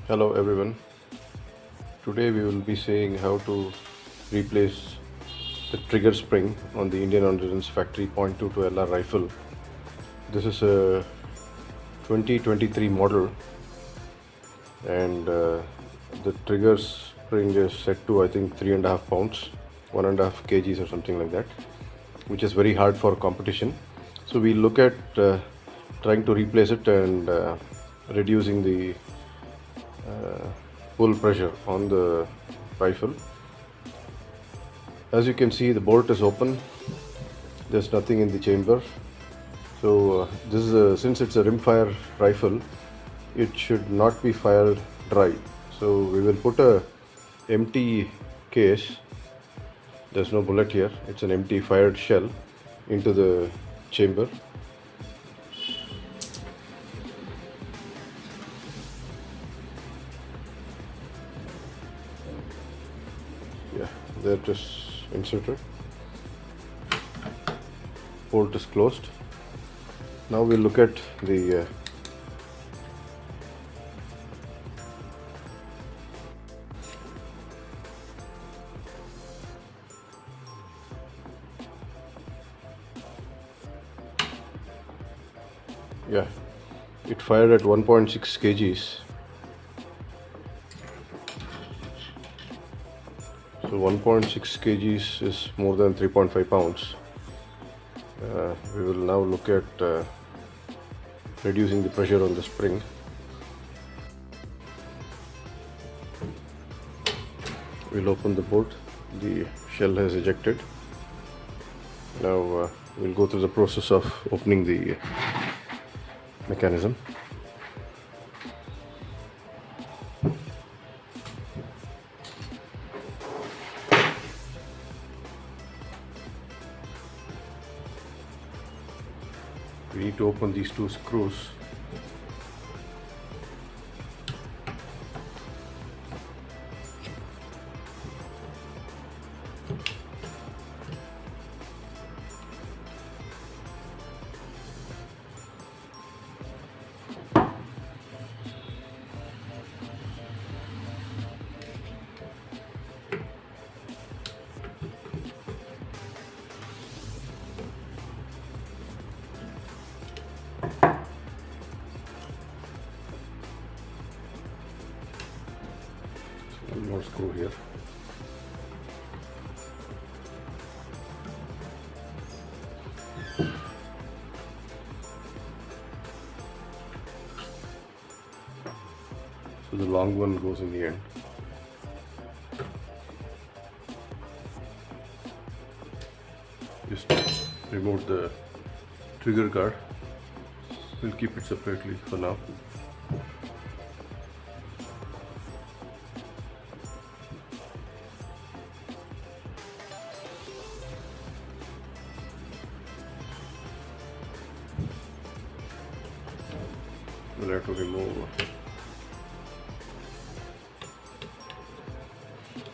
Hello everyone. Today we will be seeing how to replace the trigger spring on the Indian Ordnance Factory .22 LR rifle. This is a 2023 model, and the trigger spring is set to I think 3.5 pounds, 1.5 kgs or something like that, which is very hard for competition. So we look at trying to replace it and reducing the pull pressure on the rifle. As you can see, the bolt is open. There's nothing in the chamber. So this is since it's a rimfire rifle, it should not be fired dry. So we will put a empty case. There's no bullet here. It's an empty fired shell into the chamber. Yeah, that is inserted. Bolt is closed. Now we'll look at the yeah, it fired at 1.6 kgs. So 1.6 kgs is more than 3.5 pounds. We will now look at reducing the pressure on the spring. We'll open the bolt. The shell has ejected. Now we'll go through the process of opening the mechanism. We need to open these two screws. One more screw here. So the long one goes in the end. Just remove the trigger guard. We'll keep it separately for now. We'll have to remove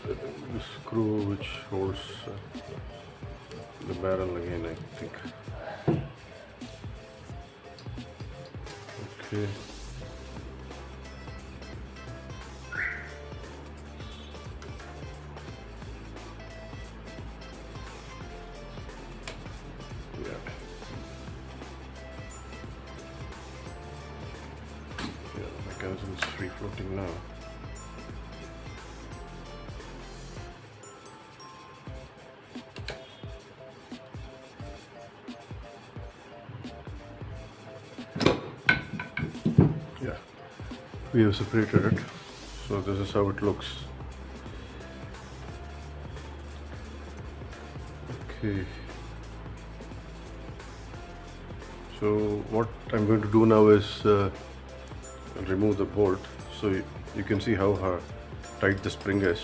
the screw which holds the barrel again, I think. Okay. Yeah. Yeah, the mechanism is free floating now. Yeah, we have separated it, so this is how it looks. Okay, so what I'm going to do now is remove the bolt, so you can see how tight the spring is.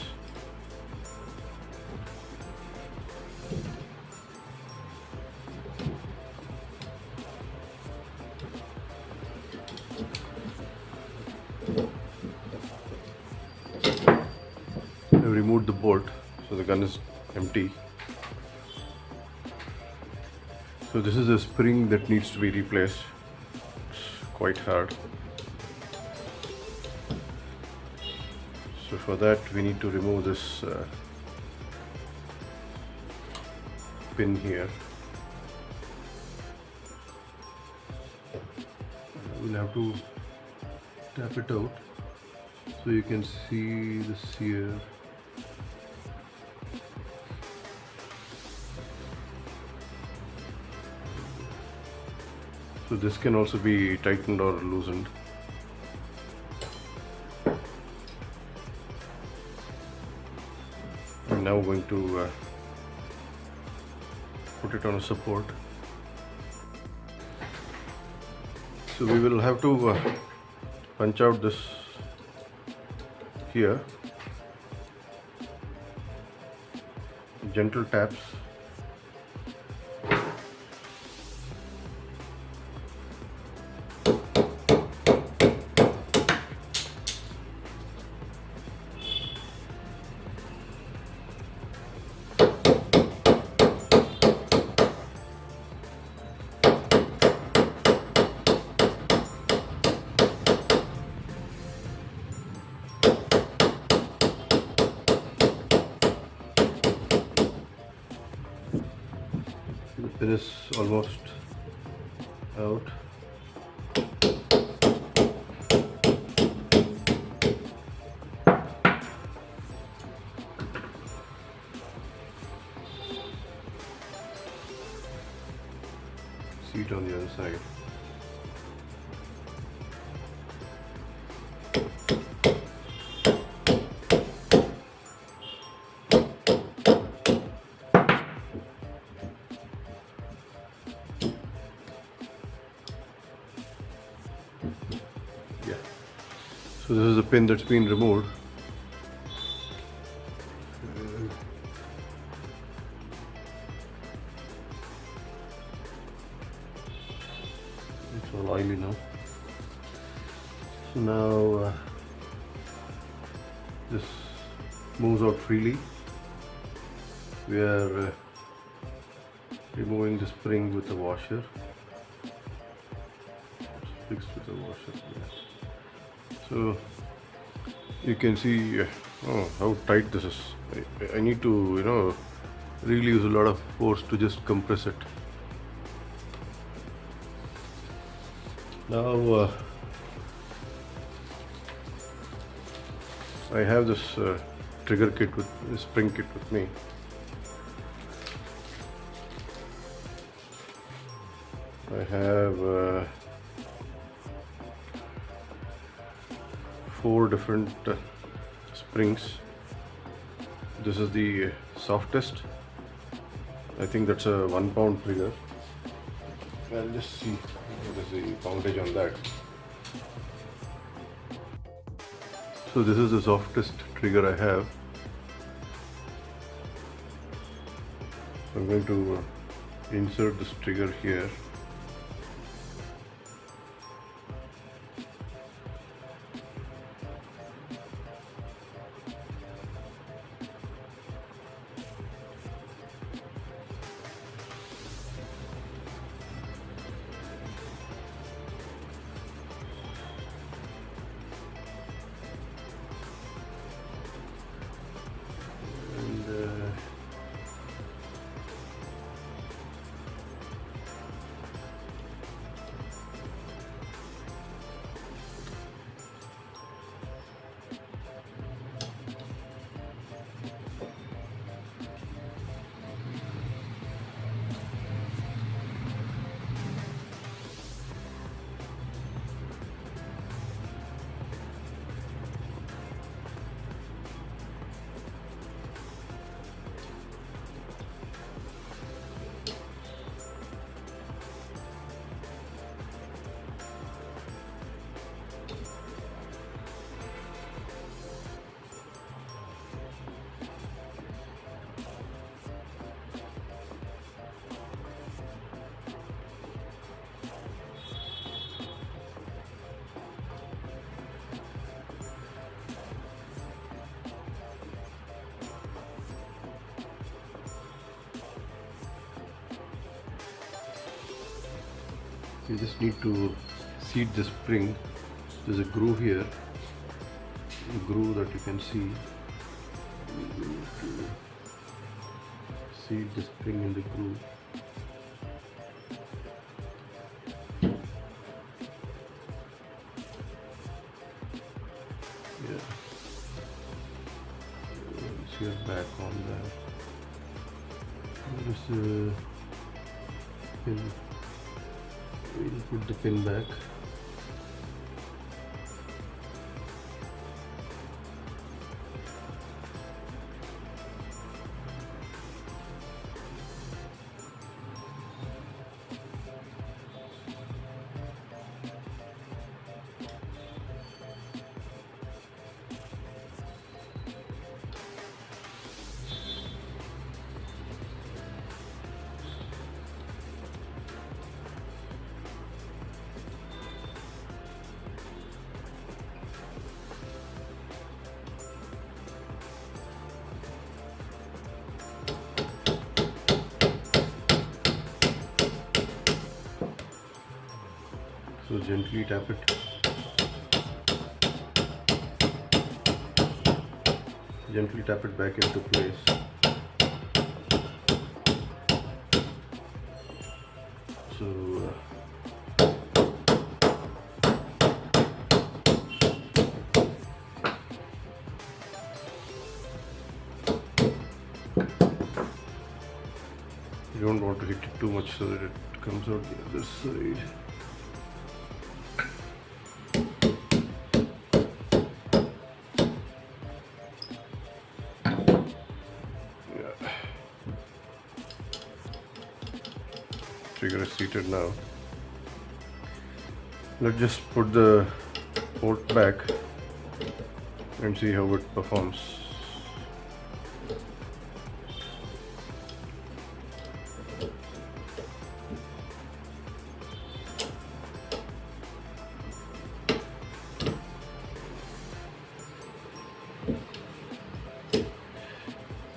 I've removed the bolt, so the gun is empty. So this is a spring that needs to be replaced. quite hard. So for that we need to remove this pin here. We'll have to tap it out so you can see this here. So this can also be tightened or loosened. I'm now going to put it on a support. So we will have to punch out this here. Gentle taps. The pin is almost out. See it on the other side. Yeah. So this is the pin that's been removed. It's all oily now. So now this moves out freely. We are removing the spring with the washer. It's fixed with the washer. Yeah. So you can see how tight this is. I need to really use a lot of force to just compress it. Now I have this trigger kit with this spring kit with me. I have 4 different springs. This is the softest. I think that's a 1 pound trigger. I'll just see what is the poundage on that. So this is the softest trigger I have. So I'm going to insert this trigger here. You just need to seat the spring. There's a groove here, a groove that you can see. Seat the spring in the groove. Yeah, it's here back on that. There's a pin. We'll put the pin back. So gently tap it. Gently tap it back into place. So you don't want to hit it too much so that it comes out the other side. Trigger is seated now. Let's just put the port back and see how it performs.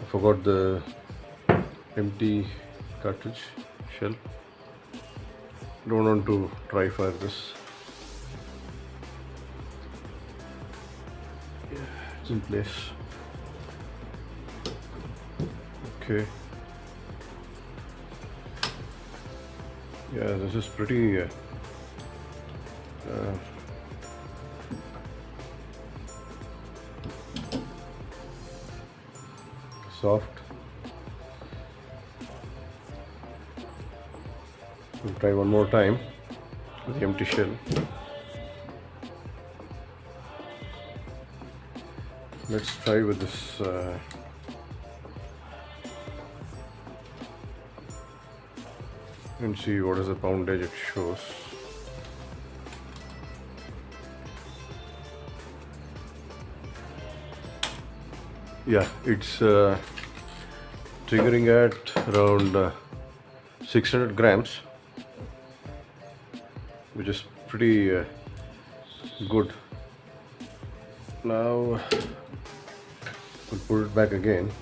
I forgot the empty cartridge shell. Don't want to dry fire this. Yeah, it's in place. Okay. Yeah, this is pretty soft. We'll try one more time with the empty shell. Let's try with this and see what is the poundage it shows. Yeah, it's triggering at around 600 grams, which is pretty good. Now we'll put it back again.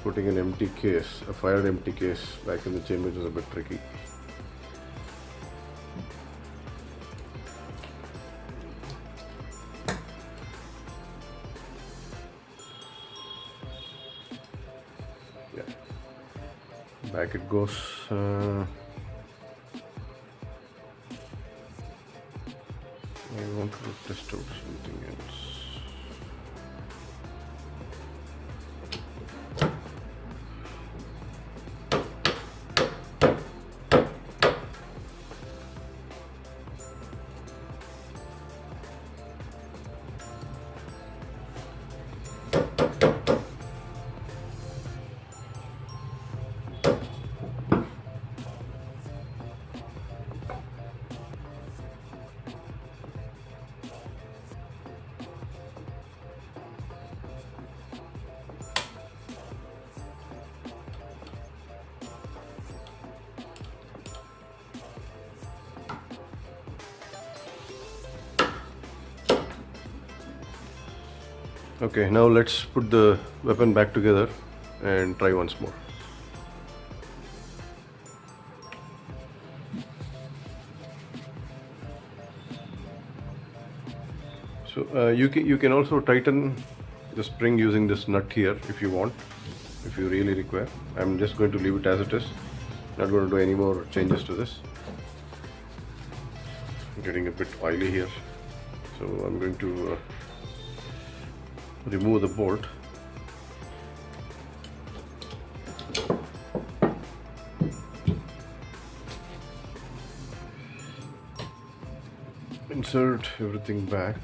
Putting an empty case, a fired empty case back in the chamber is a bit tricky. Yeah, back it goes. I want to test out something else. Okay, now let's put the weapon back together. and try once more. So you can also tighten the spring using this nut here if you want, if you really require. I'm just going to leave it as it is, not going to do any more changes to this. Getting a bit oily here, so I'm going to remove the bolt. Insert everything back.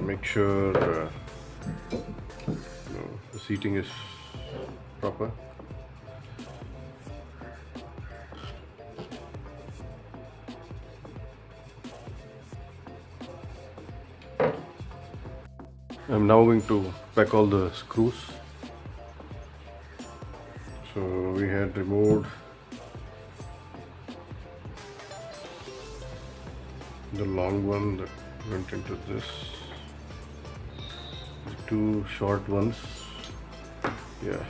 Make sure the seating is proper. I'm now going to pack all the screws. So we had removed the long one that went into this, the two short ones, yeah.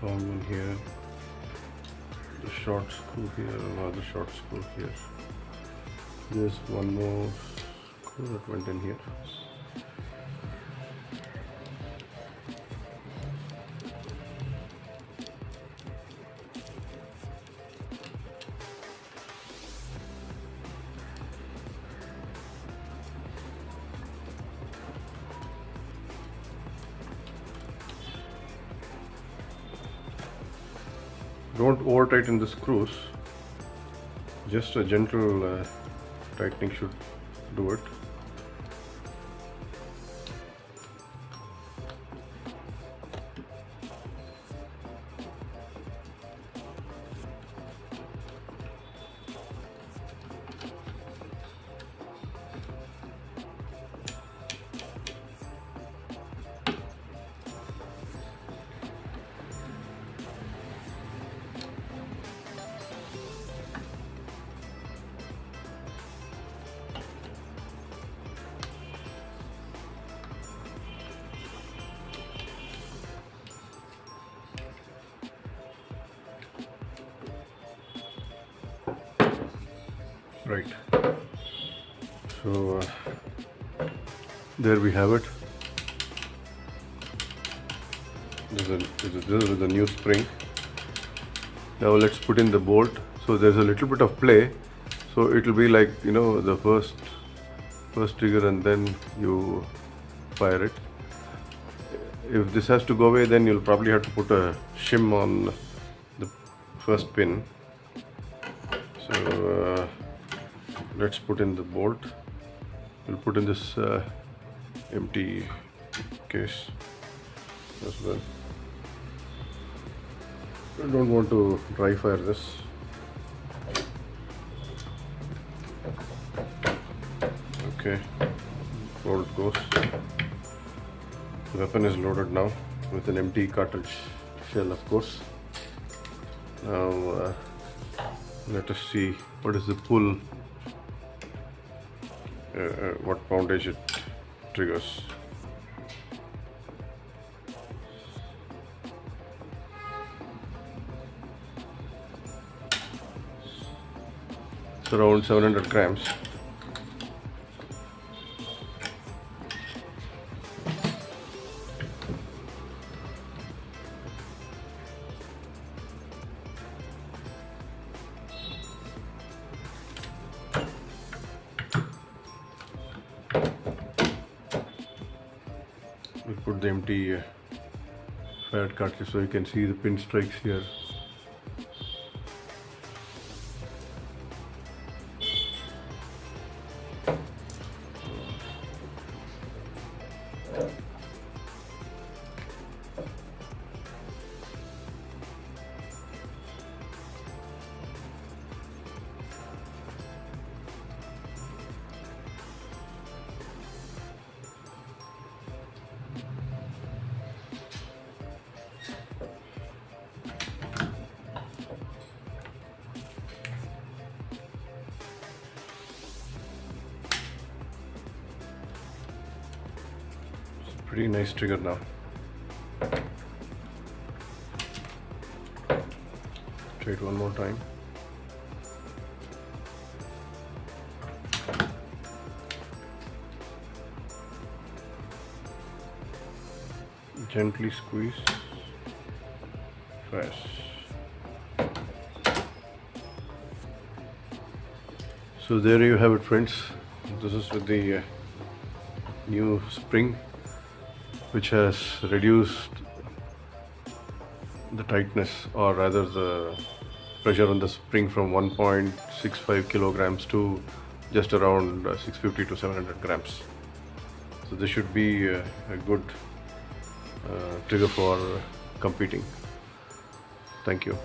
Long one here, the short screw here, another short screw here. There's one more screw that went in here. Don't over tighten the screws, just a gentle tightening should do it. Right, so there we have it. This is the new spring. Now let's put in the bolt. So there's a little bit of play, so it will be like, you know, the first trigger and then you fire it. If this has to go away, then you'll probably have to put a shim on the first pin. So let's put in the bolt. We'll put in this empty case as well. I don't want to dry fire this. Okay, bolt goes. The weapon is loaded now with an empty cartridge shell, of course. Now let us see what is the pull, what poundage it triggers. It's around 700 grams. put the empty fired cartridge so you can see the pin strikes here. Pretty nice trigger now. Try it one more time. Gently squeeze. Fast. So there you have it, friends. This is with the new spring, which has reduced the tightness, or rather the pressure on the spring, from 1.65 kilograms to just around 650 to 700 grams. So this should be a good trigger for competing. Thank you.